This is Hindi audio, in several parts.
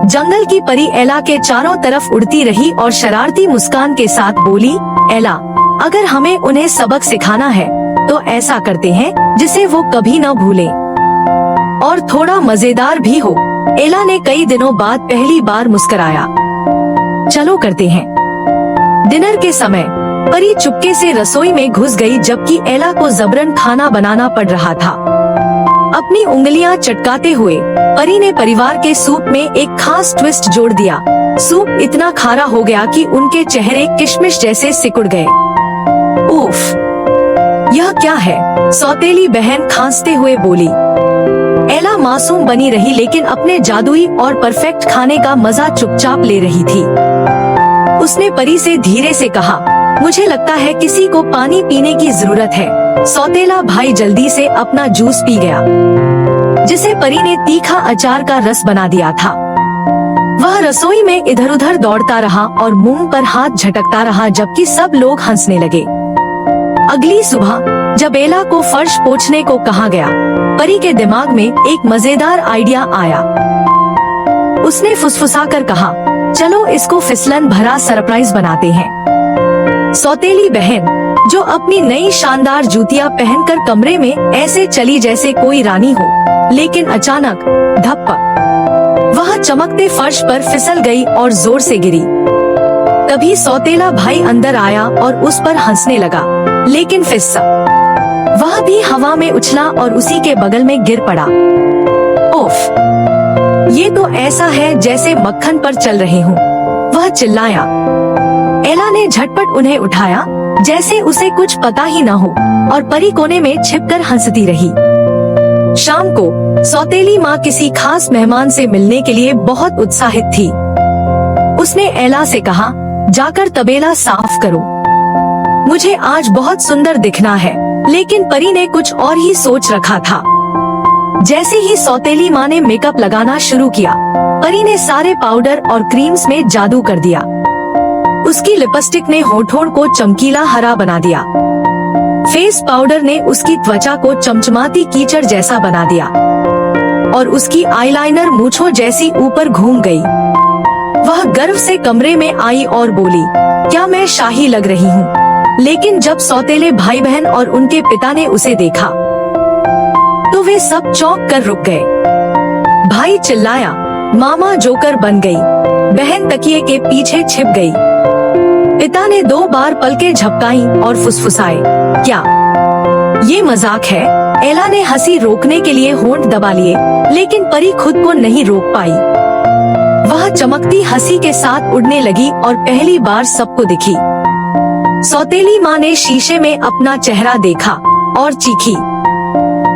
जंगल की परी एला के चारों तरफ उड़ती रही और शरारती मुस्कान के साथ बोली, एला, अगर हमें उन्हें सबक सिखाना है तो ऐसा करते हैं जिसे वो कभी न भूलें और थोड़ा मजेदार भी हो। एला ने कई दिनों बाद पहली बार मुस्कुराया। चलो करते हैं। डिनर के समय परी चुपके से रसोई में घुस गई जबकि एला को जबरन खाना बनाना पड़ रहा था। अपनी उंगलियां चटकाते हुए परी ने परिवार के सूप में एक खास ट्विस्ट जोड़ दिया। सूप इतना खारा हो गया कि उनके चेहरे किशमिश जैसे सिकुड़ गए। उफ, यह क्या है? सौतेली बहन खांसते हुए बोली। एला मासूम बनी रही लेकिन अपने जादुई और परफेक्ट खाने का मजा चुपचाप ले रही थी। उसने परी से धीरे से कहा, मुझे लगता है किसी को पानी पीने की जरूरत है। सौतेला भाई जल्दी से अपना जूस पी गया, जिसे परी ने तीखा अचार का रस बना दिया था। वह रसोई में इधर उधर दौड़ता रहा और मुंह पर हाथ झटकता रहा जबकि सब लोग हंसने लगे। अगली सुबह जब एला को फर्श पोंछने को कहा गया, परी के दिमाग में एक मजेदार आइडिया आया। उसने फुसफुसाकर कहा, चलो इसको फिसलन भरा सरप्राइज बनाते हैं। सौतेली बहन, जो अपनी नई शानदार जूतियां पहनकर कमरे में ऐसे चली जैसे कोई रानी हो, लेकिन अचानक धप्पा, वह चमकते फर्श पर फिसल गई और जोर से गिरी। तभी सौतेला भाई अंदर आया और उस पर हंसने लगा, लेकिन फिस्सा वह भी हवा में उछला और उसी के बगल में गिर पड़ा। ओफ, ये तो ऐसा है जैसे मक्खन पर चल रहे हूँ, वह चिल्लाया। एला ने झटपट उन्हें उठाया जैसे उसे कुछ पता ही न हो और परी कोने में छिपकर हंसती रही। शाम को सौतेली माँ किसी खास मेहमान से मिलने के लिए बहुत उत्साहित थी। उसने एला से कहा, जाकर तबेला साफ करो, मुझे आज बहुत सुंदर दिखना है। लेकिन परी ने कुछ और ही सोच रखा था। जैसे ही सौतेली माँ ने मेकअप लगाना शुरू किया, परी ने सारे पाउडर और क्रीम्स में जादू कर दिया। उसकी लिपस्टिक ने होठों को चमकीला हरा बना दिया। फेस पाउडर ने उसकी त्वचा को चमचमाती कीचड़ जैसा बना दिया और उसकी आईलाइनर मूंछों जैसी ऊपर घूम गई। वह गर्व से कमरे में आई और बोली, क्या मैं शाही लग रही हूँ? लेकिन जब सौतेले भाई बहन और उनके पिता ने उसे देखा तो वे सब चौंक कर रुक गए। भाई चिल्लाया, मामा जोकर बन गई। बहन तकिए के पीछे छिप गई। पिता ने 2 बार पलकें झपकाई और फुसफुसाए, क्या ये मजाक है? एला ने हंसी रोकने के लिए होंठ दबा लिए, लेकिन परी खुद को नहीं रोक पाई। वह चमकती हंसी के साथ उड़ने लगी और पहली बार सबको दिखी। सौतेली माँ ने शीशे में अपना चेहरा देखा और चीखी,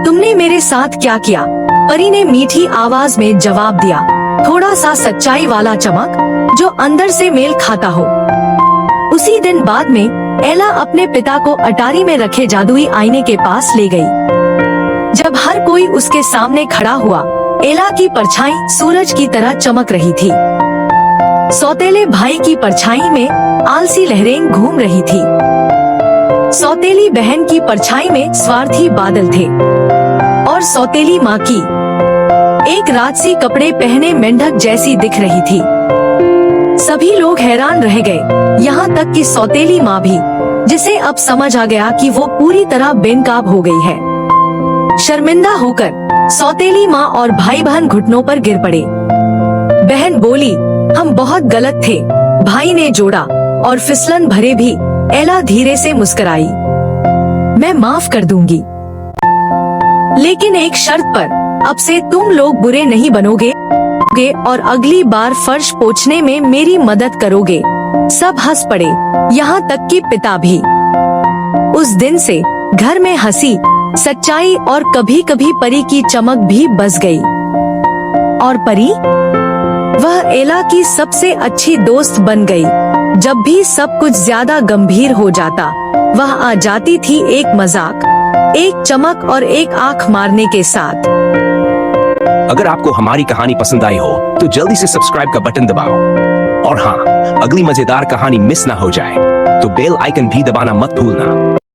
तुमने मेरे साथ क्या किया? परी ने मीठी आवाज में जवाब दिया, थोड़ा सा सच्चाई वाला चमक जो अंदर से मेल खाता हो। उसी दिन बाद में एला अपने पिता को अटारी में रखे जादुई आईने के पास ले गई। जब हर कोई उसके सामने खड़ा हुआ, एला की परछाई सूरज की तरह चमक रही थी। सौतेले भाई की परछाई में आलसी लहरें घूम रही थी। सौतेली बहन की परछाई में स्वार्थी बादल थे और सौतेली माँ की एक राजसी कपड़े पहने मेंढक जैसी दिख रही थी। सभी लोग हैरान रह गए, यहाँ तक कि सौतेली माँ भी, जिसे अब समझ आ गया कि वो पूरी तरह बेनकाब हो गई है। शर्मिंदा होकर सौतेली माँ और भाई बहन घुटनों पर गिर पड़े। बहन बोली, हम बहुत गलत थे, भाई ने जोड़ा, और फिसलन भरे भी। एला धीरे से मुस्कुराई, मैं माफ कर दूंगी, लेकिन एक शर्त पर, अब से तुम लोग बुरे नहीं बनोगे और अगली बार फर्श पोंछने में मेरी मदद करोगे। सब हंस पड़े, यहाँ तक कि पिता भी। उस दिन से घर में हंसी, सच्चाई और कभी कभी परी की चमक भी बस गई। और परी, वह एला की सबसे अच्छी दोस्त बन गई। जब भी सब कुछ ज्यादा गंभीर हो जाता, वह आ जाती थी एक मजाक, एक चमक और एक आंख मारने के साथ। अगर आपको हमारी कहानी पसंद आई हो तो जल्दी से सब्सक्राइब का बटन दबाओ, और हाँ, अगली मजेदार कहानी मिस ना हो जाए तो बेल आइकन भी दबाना मत भूलना।